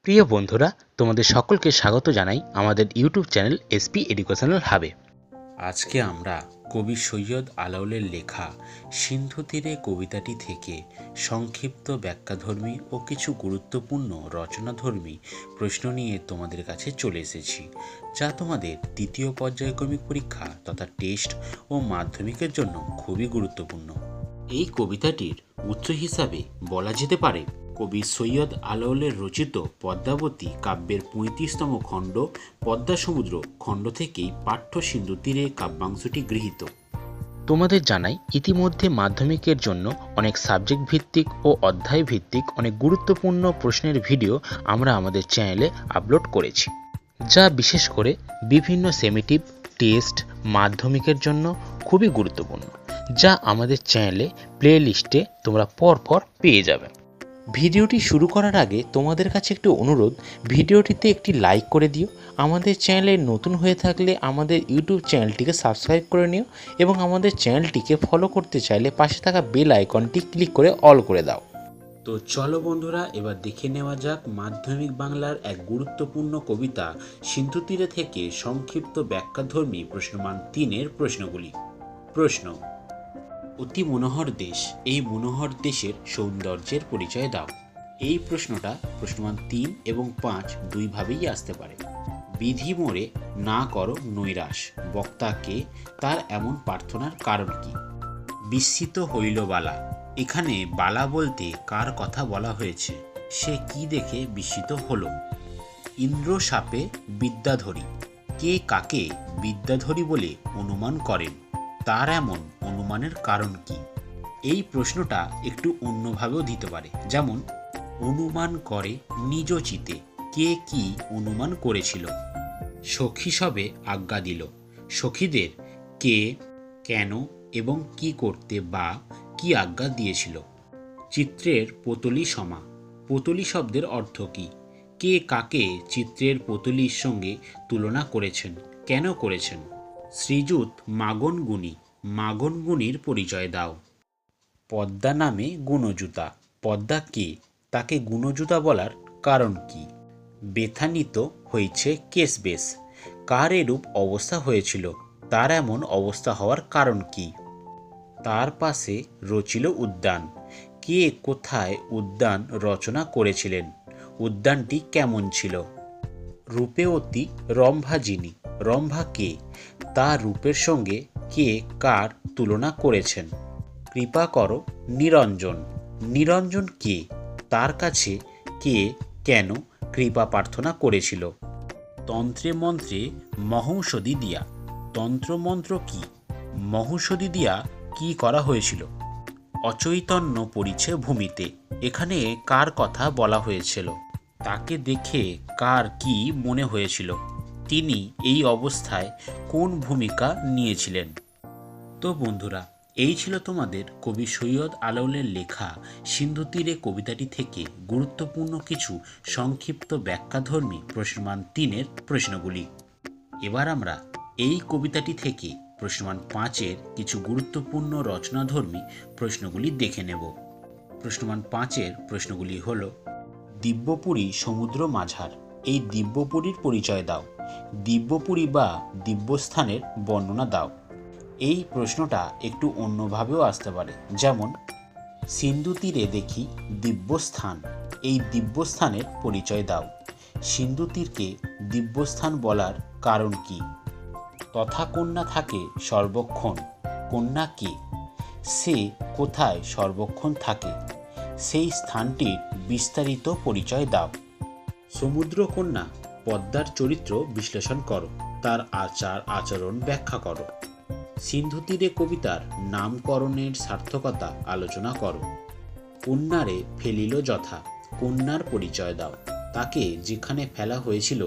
প্রিয় বন্ধুরা, তোমাদের সকলকে স্বাগত জানাই আমাদের ইউটিউব চ্যানেল এসপি এডুকেশনাল হাবে। আজকে আমরা কবি সৈয়দ আলাওলের লেখা সিন্ধু তীরে কবিতাটি থেকে সংক্ষিপ্ত ব্যাখ্যাধর্মী ও কিছু গুরুত্বপূর্ণ রচনাধর্মী প্রশ্ন নিয়ে তোমাদের কাছে চলে এসেছি, যা তোমাদের দ্বিতীয় পর্যায়ক্রমিক পরীক্ষা তথা টেস্ট ও মাধ্যমিকের জন্য খুবই গুরুত্বপূর্ণ। এই কবিতাটির উৎস হিসাবে বলা যেতে পারে কবি সৈয়দ আলাওলের রচিত পদ্মাবতী কাব্যের ৩৫তম খণ্ড পদ্মা সমুদ্র খণ্ড থেকেই পাঠ্য সিন্ধু তীরে কাব্যাংশটি গৃহীত। তোমাদের জানাই, ইতিমধ্যে মাধ্যমিকের জন্য অনেক সাবজেক্ট ভিত্তিক ও অধ্যায় ভিত্তিক অনেক গুরুত্বপূর্ণ প্রশ্নের ভিডিও আমরা আমাদের চ্যানেলে আপলোড করেছি, যা বিশেষ করে বিভিন্ন সেমিটিভ, টেস্ট, মাধ্যমিকের জন্য খুবই গুরুত্বপূর্ণ, যা আমাদের চ্যানেলে প্লে লিস্টে তোমরা পরপর পেয়ে যাবে। ভিডিওটি শুরু করার আগে তোমাদের কাছে একটি অনুরোধ, ভিডিওটিতে একটি লাইক করে দিও। আমাদের চ্যানেলে নতুন হয়ে থাকলে আমাদের ইউটিউব চ্যানেলটিকে সাবস্ক্রাইব করে নিও এবং আমাদের চ্যানেলটিকে ফলো করতে চাইলে পাশে থাকা বেল আইকনটি ক্লিক করে অল করে দাও। তো চলো বন্ধুরা, এবার দেখে নেওয়া যাক মাধ্যমিক বাংলার এক গুরুত্বপূর্ণ কবিতা সিন্ধু তীরে থেকে সংক্ষিপ্ত ব্যাখ্যাধর্মী প্রশ্নমান ৩-এর প্রশ্নগুলি। প্রশ্ন: অতি মনোহর দেশ, এই মনোহর দেশের সৌন্দর্যের পরিচয় দাও। এই প্রশ্নটা প্রশ্নমান ৩ এবং ৫ দুইভাবেই আসতে পারে। বিধি মোরে না করো নৈরাশ, বক্তাকে তার এমন প্রার্থনার কারণ কি? বিস্মিত হইল বালা, এখানে বালা বলতে কার কথা বলা হয়েছে? সে কি দেখে বিস্মিত হলো? ইন্দ্র শাপে বিদ্যাধরী, কে কাকে বিদ্যাধরী বলে অনুমান করেন? তার এমন অনুমানের কারণ কি? এই প্রশ্নটা একটু অন্যভাবেও দিতে পারে, যেমন অনুমান করে নিজ চিতে, কে কি অনুমান করেছিল? সখী সবে আজ্ঞা দিল, সখীদের কে, কেন এবং কি করতে বা কি আজ্ঞা দিয়েছিল? চিত্রের পুতলি সমা, পুতলি শব্দের অর্থ কি? কে কাকে চিত্রের পুতলির সঙ্গে তুলনা করেছেন, কেন করেছেন? শ্রীযুত মাগন গুণী, মাগন গুণীর পরিচয় দাও। পদ্মা নামে গুণজুতা, পদ্মা কে, তাকে গুণজুতা বলার কারণ কি? ব্যথানিত হয়েছে কেশ বেশ, কার এরূপ অবস্থা হয়েছিল? তার এমন অবস্থা হওয়ার কারণ কি? তার পাশে রচিল উদ্যান, কে কোথায় উদ্যান রচনা করেছিলেন? উদ্যানটি কেমন ছিল? রূপেবতী রম্ভা যিনি, রম্ভা কে, তার রূপের সঙ্গে কে কার তুলনা করেছেন? কৃপা করো নিরঞ্জন, নিরঞ্জন কে, তার কাছে কে কেন কৃপা প্রার্থনা করেছিল? তন্ত্রে মন্ত্রে মহৌষধি দিয়া, তন্ত্রমন্ত্র কি, মহৌষধি দিয়া কি করা হয়েছিল? অচৈতন্য পড়িছে ভূমিতে, এখানে কার কথা বলা হয়েছিল? তাকে দেখে কার কি মনে হয়েছিল? তিনি এই অবস্থায় কোন ভূমিকা নিয়েছিলেন? তো বন্ধুরা, এই ছিল তোমাদের কবি সৈয়দ আলাওলের লেখা সিন্ধু তীরে কবিতাটি থেকে গুরুত্বপূর্ণ কিছু সংক্ষিপ্ত ব্যাখ্যাধর্মী প্রশ্নমান ৩-এর প্রশ্নগুলি। এবার আমরা এই কবিতাটি থেকে প্রশ্নমান ৫-এর কিছু গুরুত্বপূর্ণ রচনাধর্মী প্রশ্নগুলি দেখে নেব। প্রশ্নমান ৫-এর প্রশ্নগুলি হল: দিব্যপুরী সমুদ্র মাঝার, এই দিব্যপুরীর পরিচয় দাও। দিব্যপুরী বা দিব্যস্থানের বর্ণনা দাও। এই প্রশ্নটা একটু অন্যভাবেও আসতে পারে, যেমন সিন্ধু তীরে দেখি দিব্যস্থান, এই দিব্যস্থানের পরিচয় দাও। সিন্ধু তীরকে দিব্যস্থান বলার কারণ কি? তথা কন্যা থাকে সর্বক্ষণ, কন্যা কে? সে কোথায় সর্বক্ষণ থাকে? সেই স্থানটির বিস্তারিত পরিচয় দাও। সমুদ্রকন্যা পদ্মার চরিত্র বিশ্লেষণ করো, তার আচার আচরণ ব্যাখ্যা করো। সিন্ধু তীরে কবিতার নামকরণের সার্থকতা আলোচনা করো। কন্যারে ফেলিল যথা, কন্যার পরিচয় দাও। তাকে যেখানে ফেলা হয়েছিল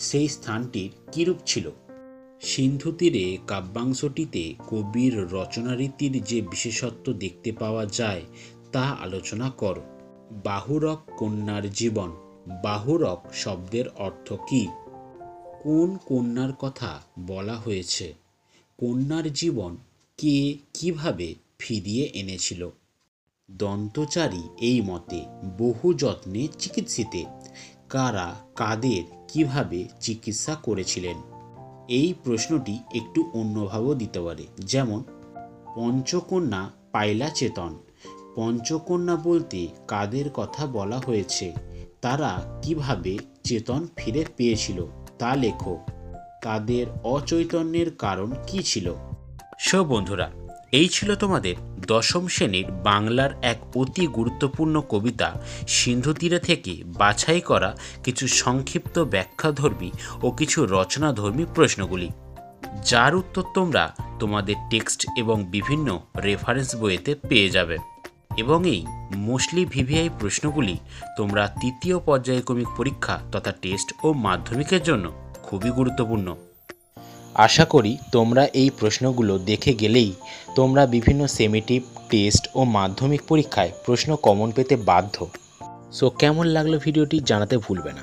সেই স্থানটির কিরূপ ছিল? সিন্ধু তীরে কাব্যাংশটিতে কবির রচনারীতির যে বিশেষত্ব দেখতে পাওয়া যায় তা আলোচনা করো। বাহুরক কন্যার জীবন, বাহুরক শব্দের অর্থ কি? কোন কন্যার কথা বলা হয়েছে? কন্যার জীবন কে কিভাবে ফিরিয়ে এনেছিল? দন্তচারী এই মতে বহু যত্নে চিকিৎসিতে, কারা কাদের কিভাবে চিকিৎসা করেছিলেন? এই প্রশ্নটি একটু অন্যভাবেও দিতে পারে, যেমন পঞ্চকন্যা পাইলা চেতন। পঞ্চকন্যা বলতে কাদের কথা বলা হয়েছে? তারা কিভাবে চেতন ফিরে পেয়েছিল তা লেখো। তাদের অচৈতন্যের কারণ কি ছিল? সো বন্ধুরা, এই ছিল তোমাদের দশম শ্রেণীর বাংলার এক অতি গুরুত্বপূর্ণ কবিতা সিন্ধু তীরে থেকে বাছাই করা কিছু সংক্ষিপ্ত ব্যাখ্যাধর্মী ও কিছু রচনাধর্মী প্রশ্নগুলি, যার উত্তর তোমরা তোমাদের টেক্সট এবং বিভিন্ন রেফারেন্স বইয়েতে পেয়ে যাবে। এবং এই মোস্টলি ভিভিআই প্রশ্নগুলি তোমরা তৃতীয় পর্যায়ক্রমিক পরীক্ষা তথা টেস্ট ও মাধ্যমিকের জন্য খুবই গুরুত্বপূর্ণ। আশা করি তোমরা এই প্রশ্নগুলো দেখে গেলেই তোমরা বিভিন্ন সেমিটিভ, টেস্ট ও মাধ্যমিক পরীক্ষায় প্রশ্ন কমন পেতে বাধ্য। সো কেমন লাগলো ভিডিওটি জানাতে ভুলবে না।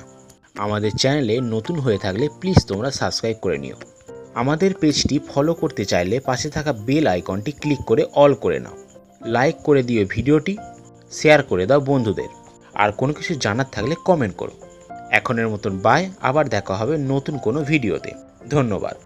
আমাদের চ্যানেলে নতুন হয়ে থাকলে প্লিজ তোমরা সাবস্ক্রাইব করে নিও। আমাদের পেজটি ফলো করতে চাইলে পাশে থাকা বেল আইকনটি ক্লিক করে অল করে নাও। লাইক করে দিও ভিডিওটি, শেয়ার করে দাও বন্ধুদের। আর কোনো কিছু জানার থাকলে কমেন্ট করো। এখনের মতন বাই, আবার দেখা হবে নতুন কোনো ভিডিওতে। ধন্যবাদ।